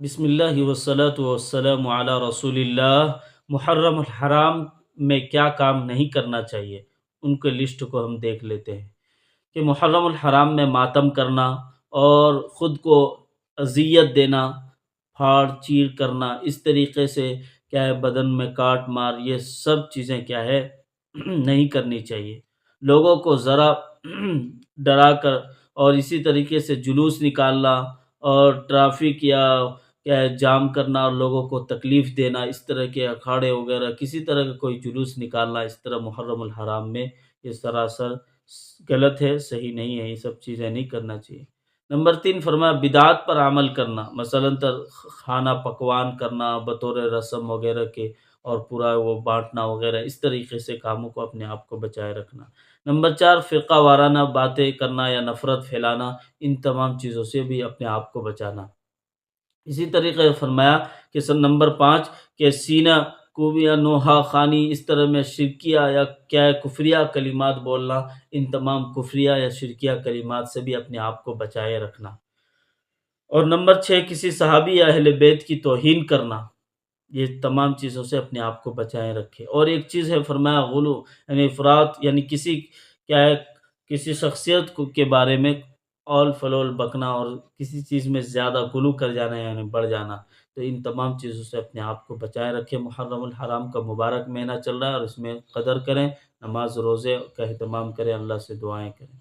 بسم اللہ والصلاة والسلام علی رسول اللہ۔ محرم الحرام میں کیا کام نہیں کرنا چاہیے، ان کے لسٹ کو ہم دیکھ لیتے ہیں کہ محرم الحرام میں ماتم کرنا اور خود کو اذیت دینا، پھاڑ چیر کرنا، اس طریقے سے کیا ہے بدن میں کاٹ مار، یہ سب چیزیں کیا ہے نہیں کرنی چاہیے۔ لوگوں کو ذرا ڈرا کر اور اسی طریقے سے جلوس نکالنا اور ٹرافک یا کیا ہے جام کرنا اور لوگوں کو تکلیف دینا، اس طرح کے اکھاڑے وغیرہ کسی طرح کا کوئی جلوس نکالنا اس طرح محرم الحرام میں یہ سراسر غلط ہے، صحیح نہیں ہے، یہ سب چیزیں نہیں کرنا چاہیے۔ نمبر 3 فرمایا بدعات پر عمل کرنا، مثلا کھانا پکوان کرنا بطور رسم وغیرہ کے اور پورا وہ بانٹنا وغیرہ، اس طریقے سے کاموں کو اپنے آپ کو بچائے رکھنا۔ نمبر 4 فرقہ وارانہ باتیں کرنا یا نفرت پھیلانا، ان تمام چیزوں سے بھی اپنے آپ کو بچانا۔ اسی طریقے سے فرمایا کہ نمبر 5 کہ سینہ کوبی یا نوحہ خوانی، اس طرح میں شرکیہ یا کیا ہے کفریہ کلمات بولنا، ان تمام کفریہ یا شرکیہ کلمات سے بھی اپنے آپ کو بچائے رکھنا۔ اور نمبر 6 کسی صحابی یا اہل بیت کی توہین کرنا، یہ تمام چیزوں سے اپنے آپ کو بچائے رکھے۔ اور ایک چیز ہے فرمایا غلو، یعنی افراط، یعنی کسی کیا ہے کسی شخصیت کے بارے میں اول فلول بکنا اور کسی چیز میں زیادہ غلو کر جانا یعنی بڑھ جانا، تو ان تمام چیزوں سے اپنے آپ کو بچائے رکھے۔ محرم الحرام کا مبارک مہینہ چل رہا ہے اور اس میں قدر کریں، نماز روزے کا اہتمام کریں، اللہ سے دعائیں کریں۔